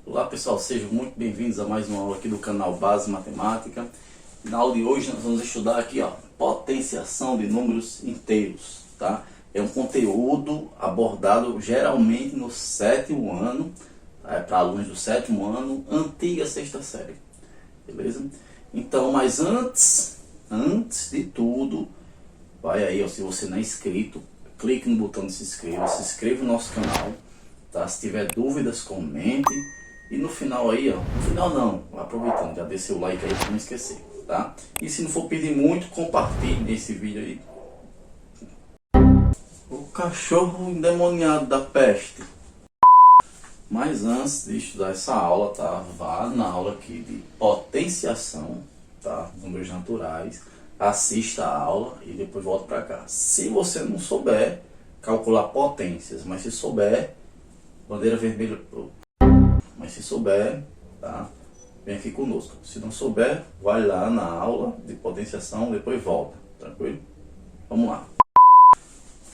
Olá pessoal, sejam muito bem-vindos a mais uma aula aqui do canal Base Matemática. Na aula de hoje nós vamos estudar aqui, potenciação de números inteiros, tá? É um conteúdo abordado geralmente no sétimo ano, tá? Para alunos do sétimo ano, antiga sexta série, beleza? Então, mas antes de tudo, vai aí, se você não é inscrito, clique no botão de se inscreva no nosso canal, tá? Se tiver dúvidas, comente. E no final aí, no final não, aproveitando, já dê seu like aí para não esquecer, tá? E se não for pedir muito, compartilhe esse vídeo aí. O cachorro endemoniado da peste. Mas antes de estudar essa aula, tá? Vá na aula aqui de potenciação, tá? Números naturais, assista a aula e depois volta para cá. Se você não souber calcular potências, mas se souber, bandeira vermelha. Mas se souber, tá? Vem aqui conosco. Se não souber, vai lá na aula de potenciação, depois volta. Tranquilo? Vamos lá.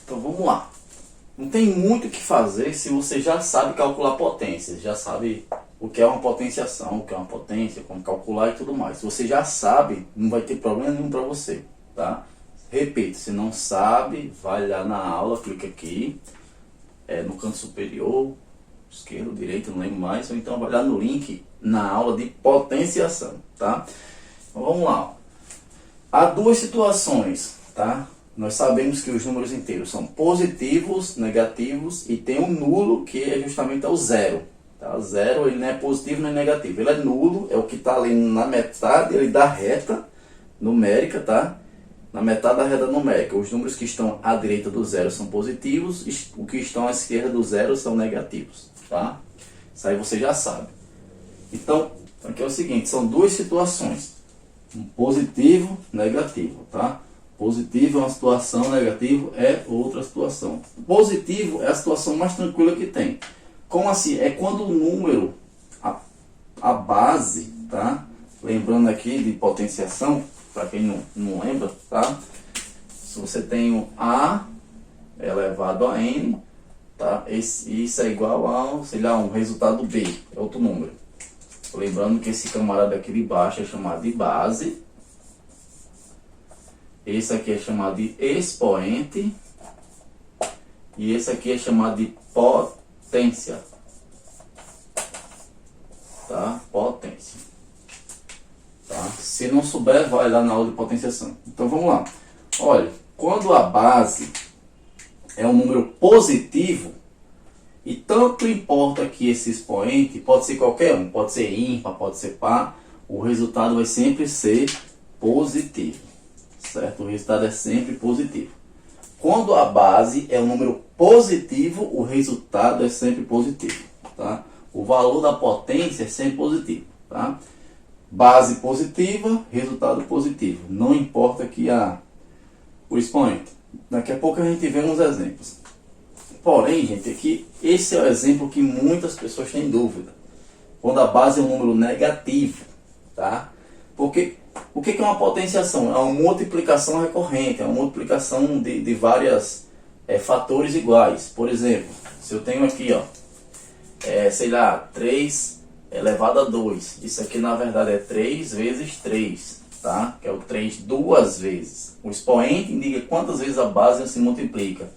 Então vamos lá. Não tem muito o que fazer se você já sabe calcular potências. Já sabe o que é uma potenciação, o que é uma potência, como calcular e tudo mais. Se você já sabe, não vai ter problema nenhum para você, tá? Repito, se não sabe, vai lá na aula, clica aqui, no canto superior, esquerdo, direito, não lembro mais, ou então vai lá no link na aula de potenciação, tá? Então vamos lá. Há duas situações, tá? Nós sabemos que os números inteiros são positivos, negativos e tem um nulo que é justamente o zero, tá? O zero ele não é positivo nem negativo, ele é nulo, é o que está ali na metade ele da reta numérica, tá? Na metade da reta numérica, os números que estão à direita do zero são positivos, os que estão à esquerda do zero são negativos, tá? Isso aí você já sabe. Então, aqui é o seguinte, são duas situações, um positivo, negativo, tá? Positivo é uma situação, negativo é outra situação. Positivo é a situação mais tranquila que tem. Como assim? É quando o número, a base, tá? Lembrando aqui de potenciação, para quem não lembra, tá? Se você tem um A elevado a N, tá? Isso é igual a, sei lá, um resultado B, é outro número. Lembrando que esse camarada aqui de baixo é chamado de base. Esse aqui é chamado de expoente. E esse aqui é chamado de potência. Tá? Potência. Tá? Se não souber, vai lá na aula de potenciação. Então vamos lá. Olha, quando a base é um número positivo, e tanto importa que esse expoente, pode ser qualquer um, pode ser ímpar, pode ser par, o resultado vai sempre ser positivo, certo? O resultado é sempre positivo. Quando a base é um número positivo, o resultado é sempre positivo, tá? O valor da potência é sempre positivo, tá? Base positiva, resultado positivo. Não importa que o expoente. Daqui a pouco a gente vê uns exemplos. Porém, gente, aqui esse é o exemplo que muitas pessoas têm dúvida. Quando a base é um número negativo, tá? Porque o que é uma potenciação? É uma multiplicação recorrente, é uma multiplicação de vários fatores iguais. Por exemplo, se eu tenho aqui, sei lá, 3 elevado a 2. Isso aqui na verdade é 3 vezes 3, tá? Que é o 3 duas vezes. O expoente indica quantas vezes a base se multiplica.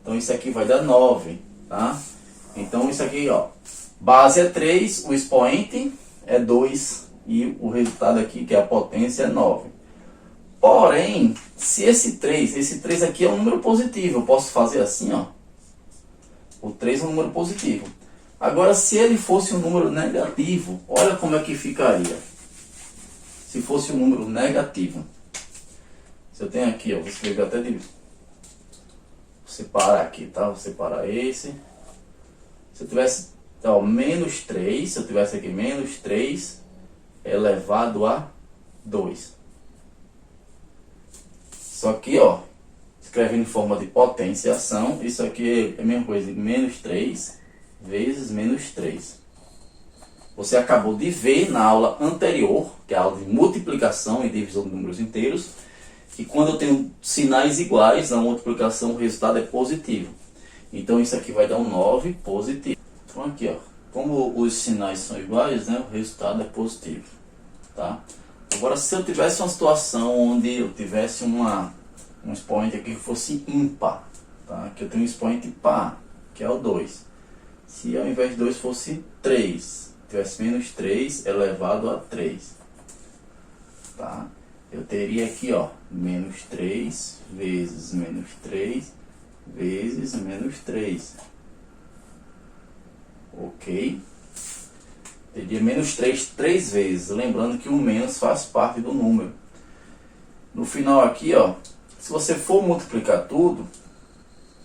Então isso aqui vai dar 9, tá? Então isso aqui, base é 3, o expoente é 2 e o resultado aqui, que é a potência, é 9. Porém, se esse 3 aqui é um número positivo, eu posso fazer assim, o 3 é um número positivo. Agora, se ele fosse um número negativo, olha como é que ficaria. Se fosse um número negativo. Se eu tenho aqui, vou escrever até de... Vou separar aqui, tá? Vou separar esse. Se eu tivesse, menos 3, se eu tivesse aqui menos 3 elevado a 2. Só que, escrevendo em forma de potenciação, isso aqui é a mesma coisa, menos 3 vezes menos 3. Você acabou de ver na aula anterior, que é a aula de multiplicação e divisão de números inteiros, que quando eu tenho sinais iguais na multiplicação, o resultado é positivo. Então isso aqui vai dar um 9 positivo. Então aqui, Como os sinais são iguais, né, o resultado é positivo, tá? Agora, se eu tivesse uma situação onde eu tivesse um expoente aqui que fosse ímpar, tá? Aqui eu tenho um expoente par, que é o 2. Se ao invés de 2 fosse 3, tivesse menos 3 elevado a 3, tá? Eu teria aqui, ó, menos 3 vezes menos 3 vezes menos 3. Ok? Teria menos 3 três vezes. Lembrando que o menos faz parte do número. No final aqui, ó, se você for multiplicar tudo,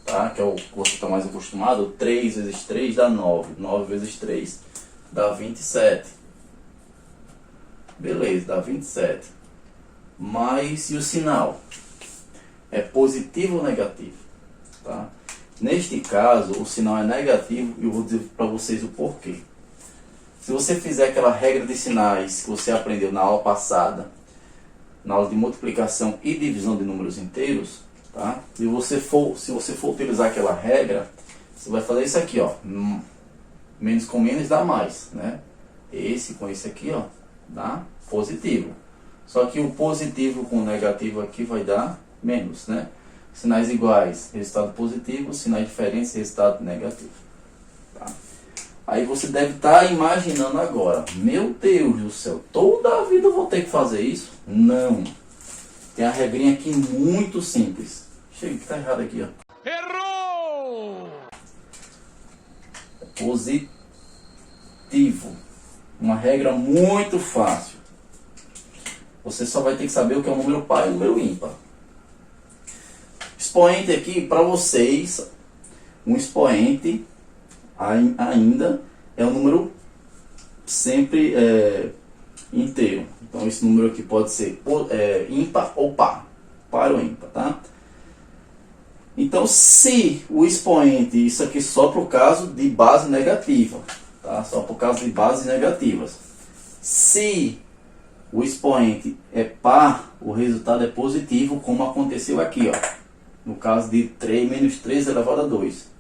tá? Que é o que você está mais acostumado, 3 vezes 3 dá 9. 9 vezes 3 dá 27. Beleza, dá 27. Mas e o sinal? É positivo ou negativo? Tá? Neste caso, o sinal é negativo e eu vou dizer para vocês o porquê. Se você fizer aquela regra de sinais que você aprendeu na aula passada, na aula de multiplicação e divisão de números inteiros, tá? Se você for utilizar aquela regra, você vai fazer isso aqui, ó. Menos com menos dá mais, né? Esse com esse aqui, ó, dá positivo. Só que o positivo com o negativo aqui vai dar menos, né? Sinais iguais, resultado positivo. Sinais diferentes, resultado negativo. Tá? Aí você deve estar imaginando agora, meu Deus do céu, toda a vida eu vou ter que fazer isso? Não. Tem a regrinha aqui muito simples. Chega que tá errado aqui, ó. Errou! Positivo. Uma regra muito fácil. Você só vai ter que saber o que é o número par e o número ímpar. Expoente aqui, para vocês, um expoente ainda é um número sempre inteiro. Então esse número aqui pode ser ímpar ou par. Par ou ímpar, tá? Então se o expoente, isso aqui só para o caso de base negativa, tá? Só para o caso de bases negativas. Se o expoente é par, o resultado é positivo, como aconteceu aqui, ó. No caso de 3 menos 3 elevado a 2.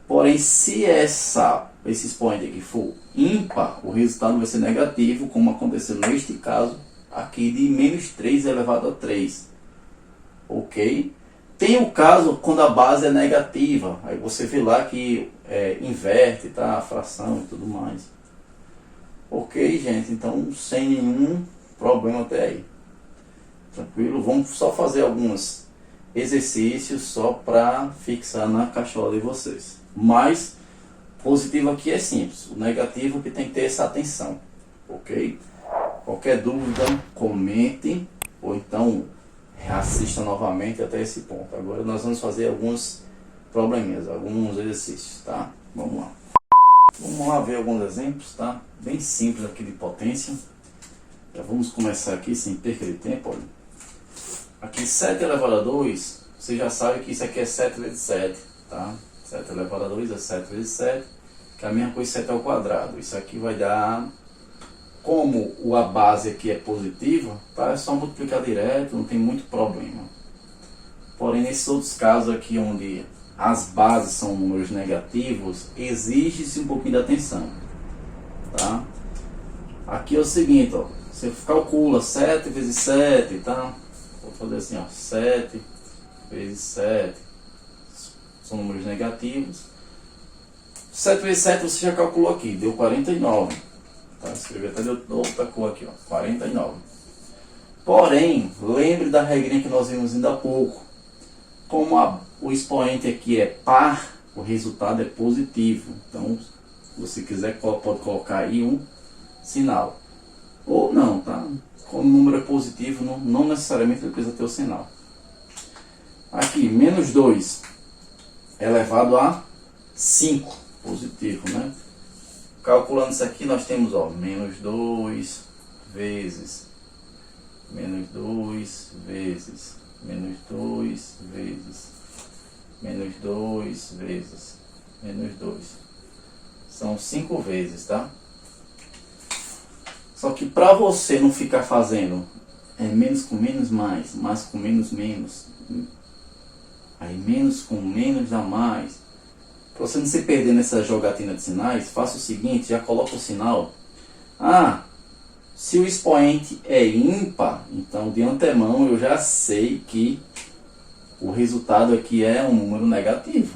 Porém, se esse expoente aqui for ímpar, o resultado vai ser negativo, como aconteceu neste caso aqui de menos 3 elevado a 3. Ok? Tem o caso quando a base é negativa. Aí você vê lá que inverte, tá? A fração e tudo mais. Ok, gente? Então, sem nenhum problema até aí. Tranquilo? Vamos só fazer alguns exercícios só para fixar na cachola de vocês. Mas, positivo aqui é simples. O negativo que tem que ter essa atenção. Ok? Qualquer dúvida, comente. Ou então, assista novamente até esse ponto. Agora nós vamos fazer alguns probleminhas, alguns exercícios, tá? Vamos lá. Vamos lá ver alguns exemplos, tá? Bem simples aqui de potência. Já vamos começar aqui sem perca de tempo, olha. Aqui 7 elevado a 2, você já sabe que isso aqui é 7 vezes 7, tá? 7 elevado a 2 é 7 vezes 7, que é a mesma coisa 7 ao quadrado. Isso aqui vai dar, como a base aqui é positiva, tá? É só multiplicar direto, não tem muito problema. Porém, nesses outros casos aqui, onde as bases são números negativos, exige-se um pouquinho de atenção, tá? Aqui é o seguinte, ó, você calcula 7 vezes 7, tá? Vou fazer assim, ó, 7 vezes 7, são números negativos. 7 vezes 7 você já calculou aqui, deu 49. Tá? Escrevi até de outra cor aqui, ó, 49. Porém, lembre da regrinha que nós vimos ainda há pouco. Como o expoente aqui é par, o resultado é positivo. Então, se você quiser, pode colocar aí um sinal. Ou não, tá? Como o número é positivo, não necessariamente ele precisa ter o sinal. Aqui, menos 2 elevado a 5, positivo, né? Calculando isso aqui, nós temos, ó, menos 2 vezes, menos 2 vezes, menos 2 vezes, menos 2 vezes, menos 2. São 5 vezes, tá? Só que para você não ficar fazendo menos com menos mais, mais com menos menos, aí menos com menos dá mais, Para você não se perder nessa jogatina de sinais, faça o seguinte, já coloca o sinal. Ah, se o expoente é ímpar, então de antemão eu já sei que o resultado aqui é um número negativo.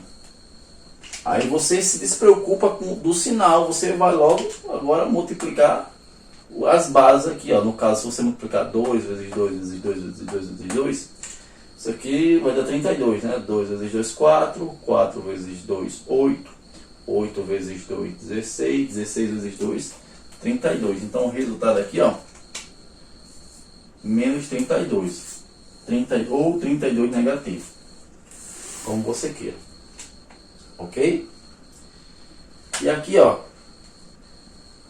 Aí você se despreocupa do sinal, você vai logo agora multiplicar as bases aqui, ó. No caso, se você multiplicar 2 vezes 2 vezes 2 vezes 2 vezes 2, isso aqui vai dar 32, né? 2 vezes 2, 4, 4 vezes 2, 8, 8 vezes 2, 16, 16 vezes 2, 32. Então o resultado aqui, ó, menos 32, ou 32 negativo, como você queira, ok? E aqui, ó,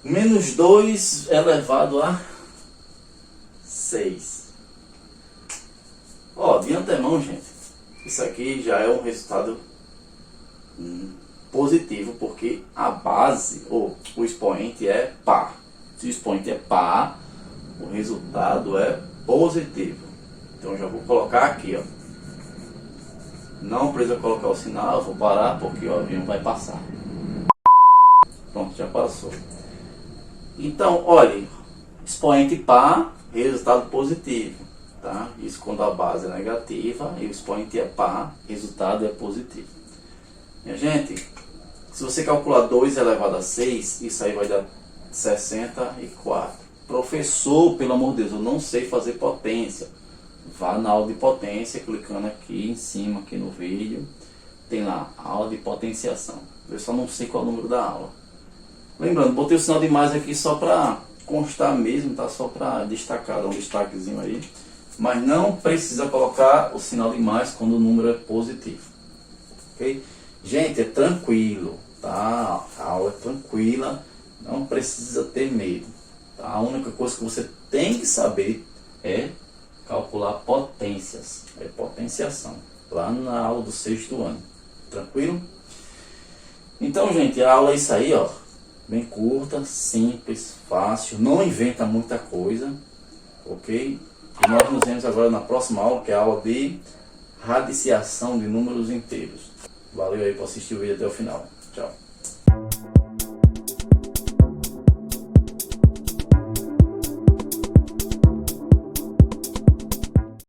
menos 2 elevado a 6. Ó, de antemão, gente, isso aqui já é um resultado positivo, porque a base, ou o expoente é par. Se o expoente é par, o resultado é positivo. Então já vou colocar aqui, ó. Não precisa colocar o sinal, vou parar porque ó, o avião vai passar. Pronto, já passou. Então, olha, expoente par, resultado positivo. Tá? Isso quando a base é negativa e o expoente é par, resultado é positivo. Minha gente, se você calcular 2 elevado a 6, isso aí vai dar 64. Professor, pelo amor de Deus, eu não sei fazer potência. Vá na aula de potência, clicando aqui em cima, aqui no vídeo. Tem lá, aula de potenciação. Eu só não sei qual é o número da aula. Lembrando, botei o sinal de mais aqui só para constar mesmo, tá? Só para destacar, dar um destaquezinho aí. Mas não precisa colocar o sinal de mais quando o número é positivo. Ok? Gente, é tranquilo, tá? A aula é tranquila, não precisa ter medo. Tá? A única coisa que você tem que saber é calcular potências, é potenciação, lá na aula do 6º ano. Tranquilo? Então, gente, a aula é isso aí, ó. Bem curta, simples, fácil, não inventa muita coisa, ok? E nós nos vemos agora na próxima aula, que é a aula de radiciação de números inteiros. Valeu aí por assistir o vídeo até o final. Tchau.